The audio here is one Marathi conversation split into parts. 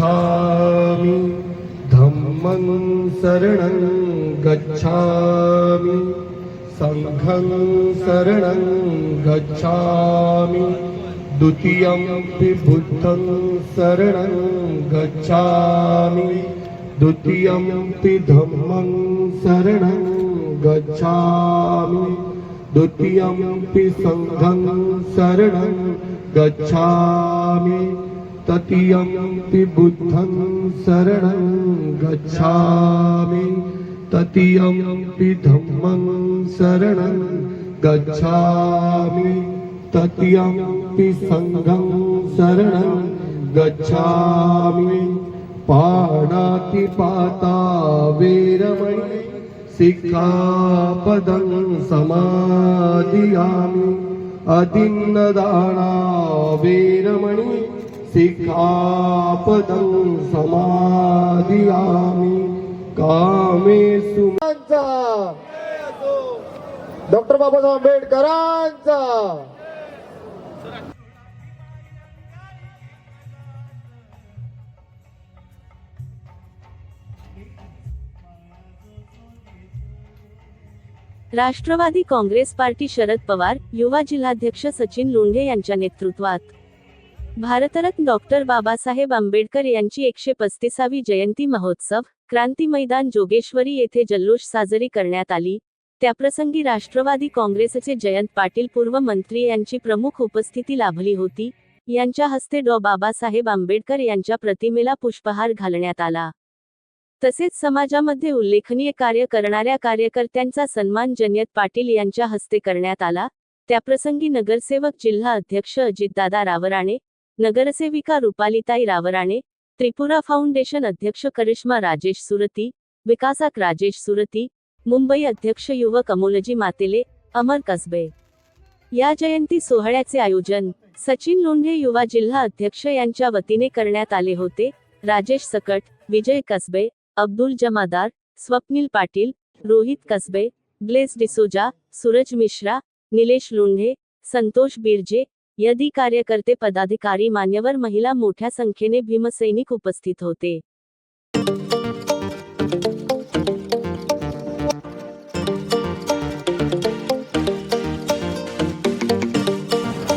गच्छामि धम्मं शरणं गच्छामि संघं शरणं गच्छामि द्वितीयंपि बुद्धं शरणं गच्छामि द्वितीयंपि धम्मं शरणं गच्छामि द्वितीयंपि संघं शरणं गच्छामि तृतीयंपि बुद्धं शरणं गच्छामि तृतीयंपि धम्मं शरणं गच्छामि तृतीयंपि संघं शरणं गच्छामि पाणातिपाता वेरमणि सिक्खापदं समादियामि अदिन्नदाना वेरमणि सिक्खापदं समादियामि कामेषु डॉक्टर बाबासाहेब आंबेडकरांचा राष्ट्रवादी काँग्रेस पार्टी शरद पवार युवा जिल्हाध्यक्ष सचिन लोंढे यांच्या नेतृत्वात भारतरत्न डॉक्टर बाबासाहेब आंबेडकर यांची 135वी जयंती महोत्सव क्रांती मैदान जोगेश्वरी येथे जल्लोष साजरी करण्यात आली। त्याप्रसंगी राष्ट्रवादी काँग्रेसचे जयंत पाटील पूर्व मंत्री यांची प्रमुख उपस्थिती लाभली होती। यांच्या हस्ते डॉ. बाबासाहेब आंबेडकर यांच्या प्रतिमेला पुष्पहार घालण्यात आला। तसेच समाजामध्ये उल्लेखनीय कार्य करणाऱ्या कार्यकर्त्यांचा सन्मान जयंत पाटील यांच्या हस्ते करण्यात आला। त्याप्रसंगी नगरसेवक जिल्हा अध्यक्ष अजितदादा रावराणे, नगरसेविका रुपालीताई रावराणे, त्रिपुरा फाउंडेशन अध्यक्ष करिश्मा राजेश सुरती, विकासक राजेश सुरती, मुंबई अध्यक्ष युवक अमोलजी मातेले, अमर कसबे। या जयंती सोहळ्याचे आयोजन सचिन लोंढे युवा जिल्हा अध्यक्ष यांच्या वतीने करण्यात आले होते। राजेश सकट, विजय कसबे, अब्दुल जमादार, स्वप्नील पाटील, रोहित कसबे, ब्लेस डिसोजा, सूरज मिश्रा, निलेश लोंढे, संतोष बिरजे यदी कार्यकर्ते पदाधिकारी मान्यवर महिला मोठ्या संख्येने भीमसैनिक उपस्थित होते।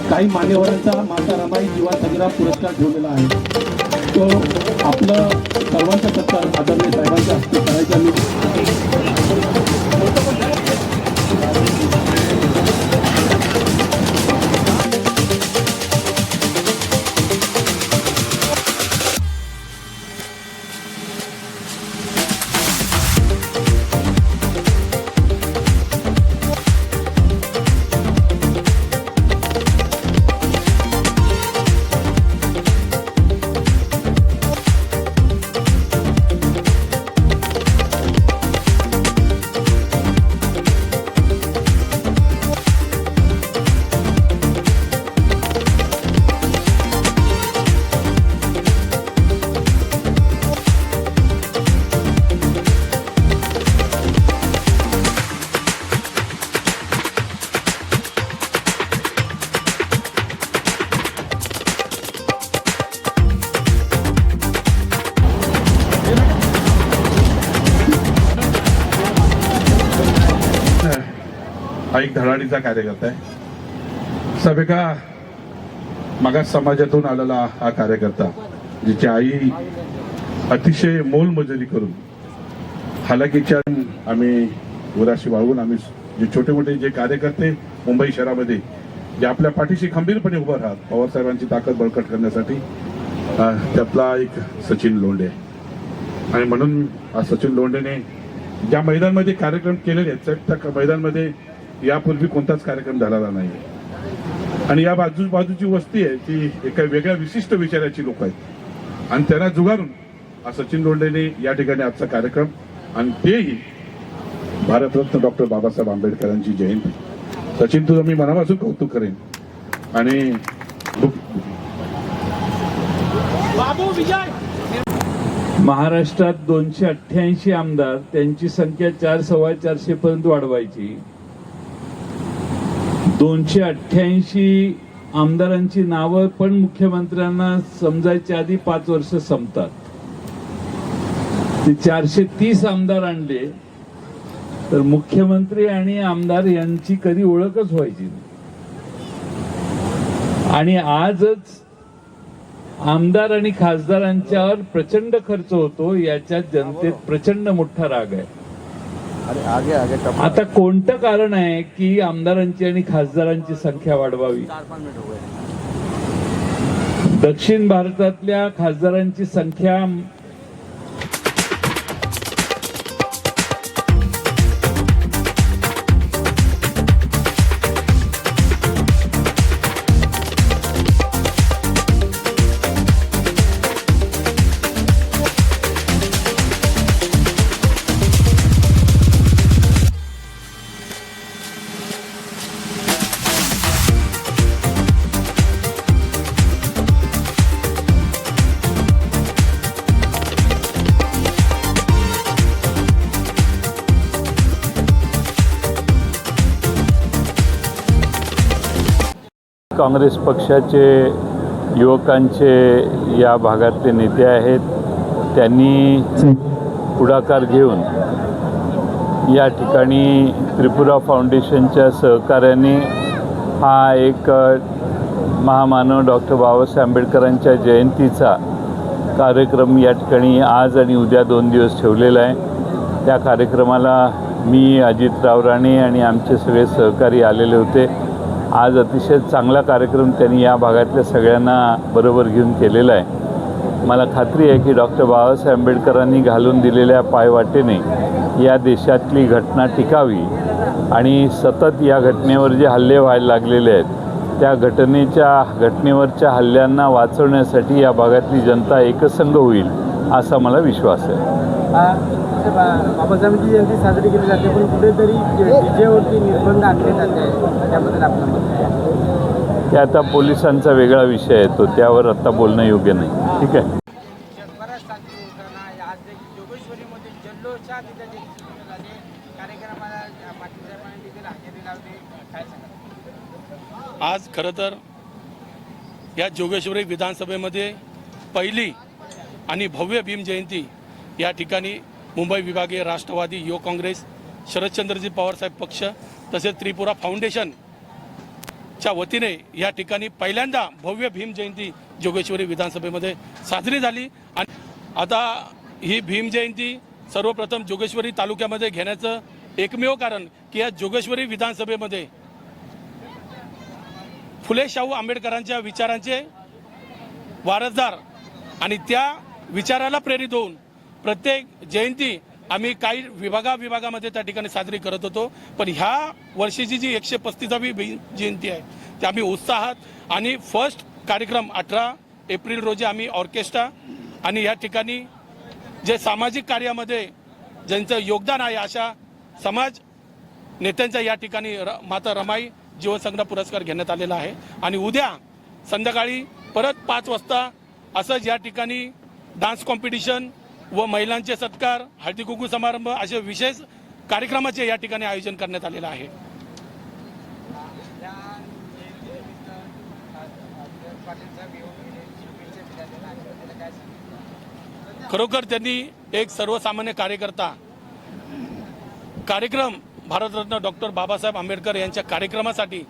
काही मान्यवरांचा माता रमाई जीवा संग्राम पुरस्कार ठेवलेला आहे। तो आपलं सर्वांचा सत्कार आदरणीय साहेबांच्या हस्ते करायचा मी हा एक धडाडीचा कार्यकर्ता आहे। सब एका मागास समाजातून आलेला हा कार्यकर्ता, जिची आई अतिशय मोलमजुरी करून हालाकीच्या आम्ही उराशी वाळवून आम्ही जे छोटे मोठे जे कार्यकर्ते मुंबई शहरामध्ये जे आपल्या पाठीशी खंबीरपणे उभं राहत पवारसाहेबांची ताकद बळकट करण्यासाठी, त्यातला एक सचिन लोंढे। आणि म्हणून सचिन लोंढेने ज्या मैदानामध्ये कार्यक्रम केलेले आहेत त्या मैदानामध्ये यापूर्वी कोणताच कार्यक्रम झालेला नाही। आणि या बाजूची वस्ती आहे ती एका वेगळ्या विशिष्ट विचाराची लोक आहेत आणि त्यांना जुगारून सचिन लोंढेने या ठिकाणी आजचा कार्यक्रम, आणि तेही भारतरत्न डॉक्टर बाबासाहेब आंबेडकरांची जयंती। सचिन, तुझं मी मनापासून कौतुक करेन। आणि महाराष्ट्रात 288 आमदार, त्यांची संख्या 400-450 पर्यंत वाढवायची। 288 आमदारांची नावं पण मुख्यमंत्र्यांना समजायच्या आधी 5 वर्ष संपतात. ते 430 आमदार आणले तर मुख्यमंत्री आणि आमदार यांची कधी ओळखच व्हायची नाही. आणि आजच आमदार आणि खासदारांच्यावर प्रचंड खर्च होतो, याच्यात जनतेत प्रचंड मोठा राग आहे. आता कोणतं कारण आहे की आमदारांची आणि खासदारांची संख्या वाढवावी? दक्षिण भारतातल्या खासदारांची संख्या काँग्रेस पक्षाचे युवकांचे या भागातले नेते आहेत. त्यांनी पुढाकार घेऊन या ठिकाणी त्रिपुरा फाउंडेशनच्या सहकार्याने हा एक महामानव डॉक्टर बाबासाहेब आंबेडकरांच्या जयंतीचा कार्यक्रम या ठिकाणी आज आणि उद्या 2 दिवस ठेवलेला आहे. त्या कार्यक्रमाला मी, अजितराव राणे आणि आमचे सगळे सहकारी आलेले होते. आज अतिशय चांगला कार्यक्रम त्यांनी या भागातल्या सगळ्यांना बरोबर घेऊन केलेला आहे. मला खात्री आहे की डॉक्टर बाबासाहेब आंबेडकरांनी घालून दिलेल्या पायवाटेने या देशातली घटना टिकावी आणि सतत या घटनेवर जे हल्ले व्हायला लागलेले आहेत त्या घटनेवरच्या हल्ल्यांना वाचवण्यासाठी या भागातली जनता एकसंघ होईल असा मला विश्वास आहे. बाबासाहेबांची जयंती साजरी केली जाते, पण कुठेतरी डीजेवरती निर्बंध आणले जाते, त्याबद्दल आपलं मत आहे? ते आता पोलिसांचा वेगळा विषय आहे, तो त्यावर आता बोलणं योग्य नाही. ठीक आहे. जगभरात साजरी होताना आज जोगेश्वरीमध्ये जल्लोषात तिथे कार्यक्रमाला पाटील साहेबांनी देखील हजेरी लावली, काय सांगा? आज खरं तर या जोगेश्वरी विधानसभेमध्ये पहिली आणि भव्य भीम जयंती या ठिकाणी मुंबई विभागीय राष्ट्रवादी युवक काँग्रेस, शरदचंद्रजी पवारसाहेब पक्ष तसेच त्रिपुरा फाउंडेशनच्या वतीने या ठिकाणी पहिल्यांदा भव्य भीम जयंती जोगेश्वरी विधानसभेमध्ये साजरी झाली. आणि आता ही भीम जयंती सर्वप्रथम जोगेश्वरी तालुक्यामध्ये घेण्याचं एकमेव कारण की या जोगेश्वरी विधानसभेमध्ये फुले शाहू आंबेडकरांच्या विचारांचे वारसदार आणि त्या विचाराला प्रेरित होऊन प्रत्येक जयंती आम्ही काही विभागामध्ये त्या ठिकाणी साजरी करत होतो. पण ह्या वर्षीची जी 135वी जयंती आहे ती आम्ही उत्साहात आणि फर्स्ट कार्यक्रम 18 एप्रिल रोजी आम्ही ऑर्केस्ट्रा आणि या ठिकाणी जे सामाजिक कार्यामध्ये ज्यांचं योगदान आहे अशा समाज नेत्यांचा या ठिकाणी माता रमाई जीवनसंग्राम पुरस्कार घेण्यात आलेला आहे. आणि उद्या संध्याकाळी परत 5 वाजता असंच या ठिकाणी डान्स कॉम्पिटिशन व महिलांचे सत्कार, हळदी कुंकू समारंभ असे विशेष कार्यक्रमाचे या ठिकाणी आयोजन करण्यात आलेलं आहे. खरोखर त्यांनी एक सर्वसामान्य कार्यकर्ता कार्यक्रम भारतरत्न डॉक्टर बाबासाहेब आंबेडकर यांच्या कार्यक्रमासाठी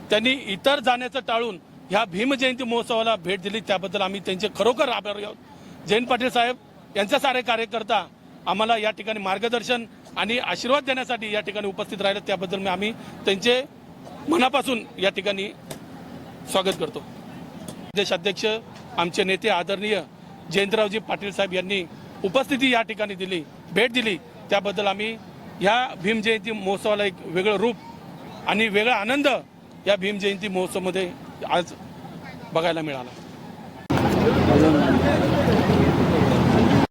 त्यांनी इतर जाण्याचं टाळून ह्या भीम जयंती महोत्सवाला भेट दिली, त्याबद्दल आम्ही त्यांचे खरोखर आभारी आहोत. जयंत पाटील साहेब यांच्यासारे कार्यकर्ता आम्हाला या ठिकाणी मार्गदर्शन आणि आशीर्वाद देण्यासाठी या ठिकाणी उपस्थित राहिले, त्याबद्दल आम्ही त्यांचे मनापासून या ठिकाणी स्वागत करतो. प्रदेशाध्यक्ष आमचे नेते आदरणीय जयंतरावजी पाटील साहेब यांनी उपस्थिती या ठिकाणी दिली, भेट दिली, त्याबद्दल आम्ही ह्या भीम जयंती महोत्सवाला एक वेगळं रूप आणि वेगळा आनंद या भीम जयंती महोत्सवामध्ये आज बघायला मिळाला.